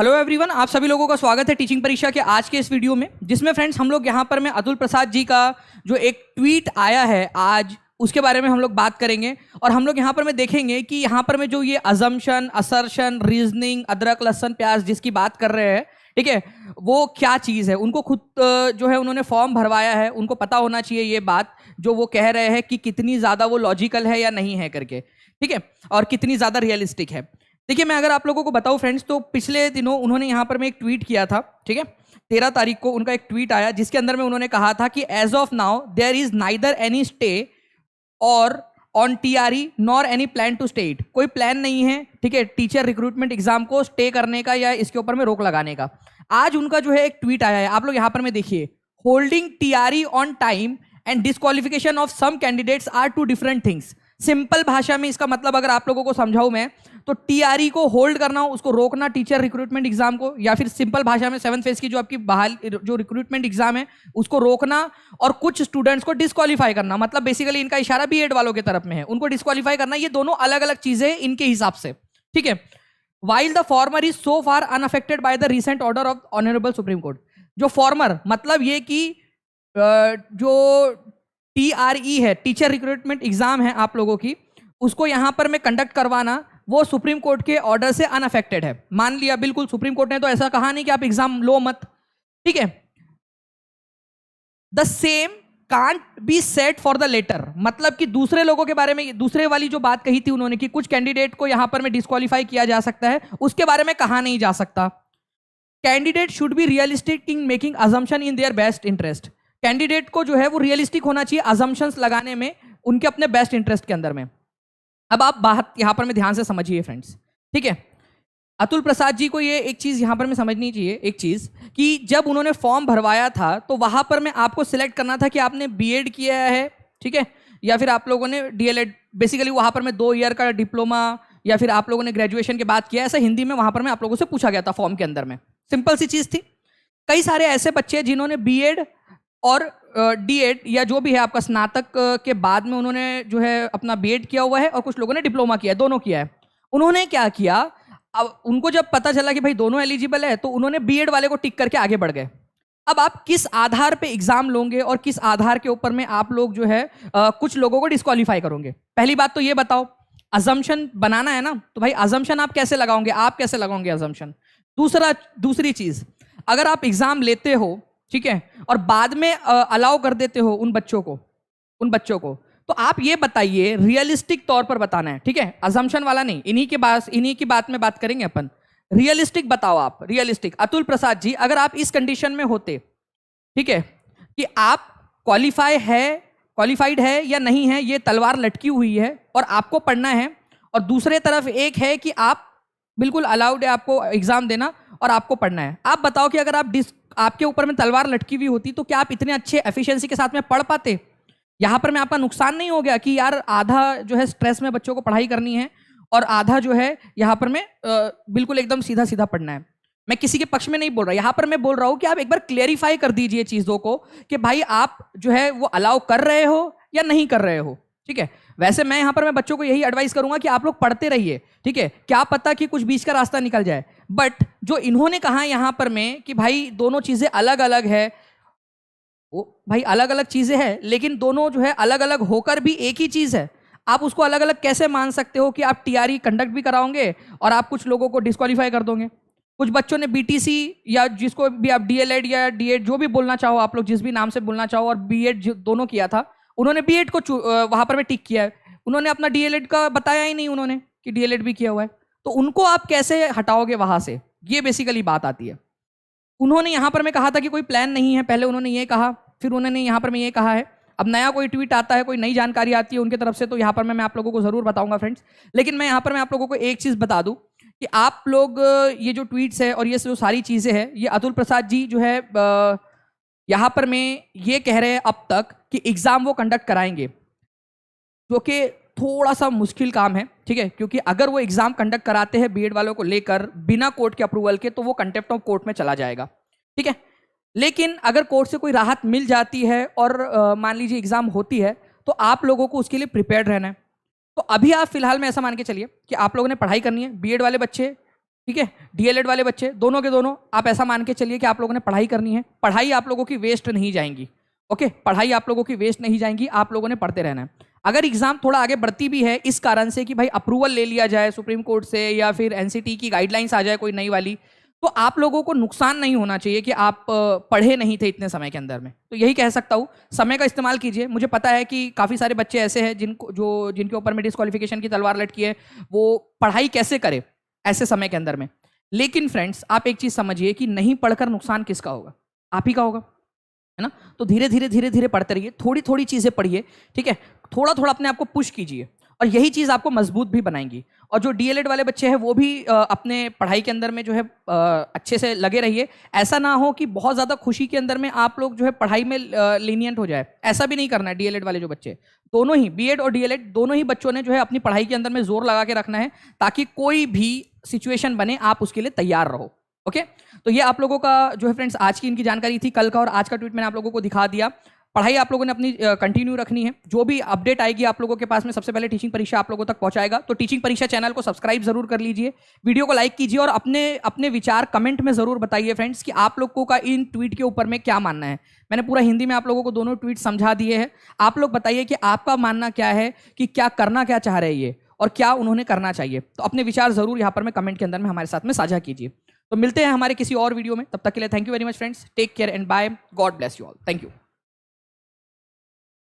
Hello everyone, आप सभी लोगों का स्वागत है टीचिंग परीक्षा के आज के इस वीडियो में, जिसमें फ्रेंड्स हम लोग यहाँ पर में अतुल प्रसाद जी का जो एक ट्वीट आया है आज, उसके बारे में हम लोग बात करेंगे। और हम लोग यहाँ पर में देखेंगे कि यहाँ पर में जो ये अजम्पशन, असर्शन, रीजनिंग, अदरक लहसुन प्याज जिसकी बात कर रहे हैं, ठीक है, वो क्या चीज़ है। उनको खुद जो है उन्होंने फॉर्म भरवाया है, उनको पता होना चाहिए ये बात जो वो कह रहे हैं कि कितनी ज़्यादा वो लॉजिकल है या नहीं है करके, ठीक है, और कितनी ज़्यादा रियलिस्टिक है। देखिए, मैं अगर आप लोगों को बताऊं फ्रेंड्स, तो पिछले दिनों उन्होंने यहाँ पर मैं एक ट्वीट किया था, ठीक है, 13 तारीख को उनका एक ट्वीट आया जिसके अंदर में उन्होंने कहा था कि as of now there is neither any stay or on TRE nor any plan to stay it. कोई प्लान नहीं है, ठीक है, टीचर रिक्रूटमेंट एग्जाम को स्टे करने का या इसके ऊपर में रोक लगाने का। आज उनका जो है एक ट्वीट आया है, आप लोग यहाँ पर में देखिए, holding TRE on time and disqualification of some candidates are two different things. Simple भाषा में इसका मतलब अगर आप लोगों को समझाऊं मैं, तो टीआरई को होल्ड करना, उसको रोकना, टीचर रिक्रूटमेंट एग्जाम को, या फिर सिंपल भाषा में 7th फेज की जो आपकी बहाल जो रिक्रूटमेंट एग्जाम है उसको रोकना, और कुछ स्टूडेंट्स को डिस्क्वालीफाई करना। मतलब बेसिकली इनका इशारा बीएड वालों की तरफ में है, उनको डिस्क्वालीफाई करना। ये दोनों अलग अलग चीजें इनके हिसाब से, ठीक है। While the former is so far unaffected by the recent order of honourable supreme court. जो फॉर्मर मतलब ये कि जो टीआरई है, टीचर रिक्रूटमेंट एग्जाम है आप लोगों की, उसको यहां पर मैं कंडक्ट करवाना, वो सुप्रीम कोर्ट के ऑर्डर से अनअफेक्टेड है। मान लिया, बिल्कुल सुप्रीम कोर्ट ने तो ऐसा कहा नहीं कि आप एग्जाम लो मत, ठीक है। The same can't be set for the latter. मतलब कि दूसरे लोगों के बारे में, दूसरे वाली जो बात कही थी उन्होंने कि कुछ कैंडिडेट को यहां पर में डिस्क्वालीफाई किया जा सकता है, उसके बारे में कहा नहीं जा सकता। Candidate should be realistic in making assumption in their best interest. Candidate को जो है वो रियलिस्टिक होना चाहिए अजम्पशंस लगाने में, उनके अपने बेस्ट इंटरेस्ट के अंदर में। अब आप बात यहां पर में ध्यान से समझिए फ्रेंड्स, ठीक है। अतुल प्रसाद जी को ये एक चीज यहां पर में समझनी चाहिए, एक चीज कि जब उन्होंने फॉर्म भरवाया था तो वहां पर में आपको सिलेक्ट करना था कि आपने बीएड किया है, ठीक है, या फिर आप लोगों ने डीएलएड, बेसिकली वहां पर में 2 ईयर का डिप्लोमा, या फिर आप लोगों ने ग्रेजुएशन के बाद किया। ऐसा हिंदी में वहां पर में आप लोगों से पूछा गया था फॉर्म के अंदर में। सिंपल सी चीज थी। कई सारे ऐसे बच्चे जिन्होंने बीएड और डीएड या जो भी है आपका स्नातक के बाद में उन्होंने जो है अपना बीएड किया हुआ है, और कुछ लोगों ने डिप्लोमा किया है, दोनों किया है। उन्होंने क्या किया, अब उनको जब पता चला कि भाई दोनों एलिजिबल है, तो उन्होंने बीएड वाले को टिक करके आगे बढ़ गए। अब आप किस आधार पे एग्जाम लोगे और किस आधार के ऊपर में आप लोग जो है कुछ लोगों को डिस्क्वालीफाई करोगे? पहली बात तो ये बताओ, अजम्पशन बनाना है ना, तो भाई अजम्पशन आप कैसे लगाओगे, आप कैसे लगाओगे अजम्पशन? दूसरी चीज, अगर आप एग्जाम लेते हो, ठीक है, और बाद में अलाउ कर देते हो उन बच्चों को, तो आप ये बताइए, रियलिस्टिक तौर पर बताना है, ठीक है, अजम्पशन वाला नहीं। इन्हीं की बात में बात करेंगे अपन। रियलिस्टिक बताओ आप, रियलिस्टिक। अतुल प्रसाद जी, अगर आप इस कंडीशन में होते, ठीक है, कि आप क्वालिफाइड है या नहीं है, ये तलवार लटकी हुई है और आपको पढ़ना है, और दूसरे तरफ एक है कि आप बिल्कुल अलाउड है आपको एग्जाम देना और आपको पढ़ना है। आप बताओ कि अगर आपके ऊपर में तलवार लटकी हुई होती तो क्या आप इतने अच्छे एफिशिएंसी के साथ में पढ़ पाते? यहां पर में आपका नुकसान नहीं हो गया कि यार आधा जो है स्ट्रेस में बच्चों को पढ़ाई करनी है और आधा जो है यहां पर में बिल्कुल एकदम सीधा सीधा पढ़ना है। मैं किसी के पक्ष में नहीं बोल रहा, यहां पर मैं बोल रहा हूं कि आप एक बार क्लेरिफाई कर दीजिए चीजों को कि भाई आप जो है वो अलाउ कर रहे हो या नहीं कर रहे हो, ठीक है। वैसे मैं यहां पर मैं बच्चों को यही एडवाइस करूंगा कि आप लोग पढ़ते रहिए, ठीक है, क्या पता कि कुछ बीच का रास्ता निकल जाए। बट जो इन्होंने कहा यहां पर में कि भाई दोनों चीजें अलग अलग है, वो भाई अलग अलग चीजें हैं, लेकिन दोनों जो है अलग अलग होकर भी एक ही चीज है। आप उसको अलग अलग कैसे मान सकते हो कि आप टीआरई कंडक्ट भी कराओगे और आप कुछ लोगों को डिस्क्वालीफाई कर दोगे? कुछ बच्चों ने बीटीसी या जिसको भी आप डीएलएड या डीएड जो भी बोलना चाहो, आप लोग जिस भी नाम से बोलना चाहो, और बीएड दोनों किया था, उन्होंने बीएड को वहां पर में टिक किया है, उन्होंने अपना डीएलएड का बताया ही नहीं उन्होंने कि डीएलएड भी किया हुआ है। तो उनको आप कैसे हटाओगे वहां से? ये बेसिकली बात आती है। उन्होंने यहां पर मैं कहा था कि कोई प्लान नहीं है, पहले उन्होंने ये कहा, फिर उन्होंने यहां पर मैं ये कहा है। अब नया कोई ट्वीट आता है, कोई नई जानकारी आती है उनकी तरफ से, तो यहां पर मैं आप लोगों को जरूर बताऊंगा फ्रेंड्स। लेकिन मैं यहां पर मैं आप लोगों को एक चीज बता दूं कि आप लोग ये जो ट्वीट्स है और ये जो सारी चीजें हैं, ये अतुल प्रसाद जी जो है यहां पर मैं ये कह रहे हैं अब तक कि एग्जाम वो कंडक्ट कराएंगे, जो कि थोड़ा सा मुश्किल काम है, ठीक है, क्योंकि अगर वो एग्जाम कंडक्ट कराते हैं बीएड वालों को लेकर बिना कोर्ट के अप्रूवल के, तो वो कंटेम्प्ट ऑफ कोर्ट में चला जाएगा, ठीक है। लेकिन अगर कोर्ट से कोई राहत मिल जाती है और मान लीजिए एग्जाम होती है, तो आप लोगों को उसके लिए प्रिपेयर्ड रहना है। तो अभी आप फिलहाल में ऐसा मान के चलिए कि आप लोगों ने पढ़ाई करनी है, बीएड वाले बच्चे ठीक है। डीएलएड वाले बच्चे दोनों के दोनों आप ऐसा मान के चलिए कि आप लोगों ने पढ़ाई करनी है, पढ़ाई आप लोगों की वेस्ट नहीं जाएंगी। ओके, पढ़ाई आप लोगों की वेस्ट नहीं जाएंगी, आप लोगों ने पढ़ते रहना है। अगर एग्जाम थोड़ा आगे बढ़ती भी है इस कारण से कि भाई अप्रूवल ले लिया जाए सुप्रीम कोर्ट से या फिर एनसीटी की गाइडलाइंस आ जाए कोई नई वाली, तो आप लोगों को नुकसान नहीं होना चाहिए कि आप पढ़े नहीं थे इतने समय के अंदर में। तो यही कह सकता हूँ, समय का इस्तेमाल कीजिए। मुझे पता है कि काफ़ी सारे बच्चे ऐसे हैं जिनके ऊपर में डिस्क्वालिफिकेशन की तलवार लटकी है, वो पढ़ाई कैसे करे ऐसे समय के अंदर में। लेकिन फ्रेंड्स, आप एक चीज़ समझिए कि नहीं पढ़कर नुकसान किसका होगा? आप ही का होगा, है ना। तो धीरे धीरे पढ़ते रहिए, थोड़ी थोड़ी चीज़ें पढ़िए, ठीक है। थोड़ा थोड़ा अपने आप को पुश कीजिए और यही चीज़ आपको मजबूत भी बनाएंगी। और जो डीएलएड वाले बच्चे हैं वो भी अपने पढ़ाई के अंदर में जो है अच्छे से लगे रहिए। ऐसा ना हो कि बहुत ज़्यादा खुशी के अंदर में आप लोग जो है पढ़ाई में लीनियंट हो जाए, ऐसा भी नहीं करना है। डीएलएड वाले जो बच्चे दोनों ही, बीएड और डीएलएड दोनों ही बच्चों ने जो है अपनी पढ़ाई के अंदर में जोर लगा के रखना है, ताकि कोई भी सिचुएशन बने आप उसके लिए तैयार रहो। ओके, तो ये आप लोगों का जो है फ्रेंड्स आज की इनकी जानकारी थी। कल का और आज का ट्वीट मैंने आप लोगों को दिखा दिया। पढ़ाई आप लोगों ने अपनी कंटिन्यू रखनी है। जो भी अपडेट आएगी आप लोगों के पास में सबसे पहले टीचिंग परीक्षा आप लोगों तक पहुंचाएगा। तो टीचिंग परीक्षा चैनल को सब्सक्राइब जरूर कर लीजिए, वीडियो को लाइक कीजिए और अपने अपने विचार कमेंट में जरूर बताइए फ्रेंड्स कि आप लोगों का इन ट्वीट के ऊपर में क्या मानना है। मैंने पूरा हिंदी में आप लोगों को दोनों ट्वीट समझा दिए हैं। आप लोग बताइए कि आपका मानना क्या है, कि क्या करना क्या चाह रहे हैं ये और क्या उन्होंने करना चाहिए। तो अपने विचार जरूर यहाँ पर में कमेंट के अंदर में हमारे साथ में साझा कीजिए। तो मिलते हैं हमारे किसी और वीडियो में, तब तक के लिए thank you very much friends, take care and bye, God bless you all, thank you.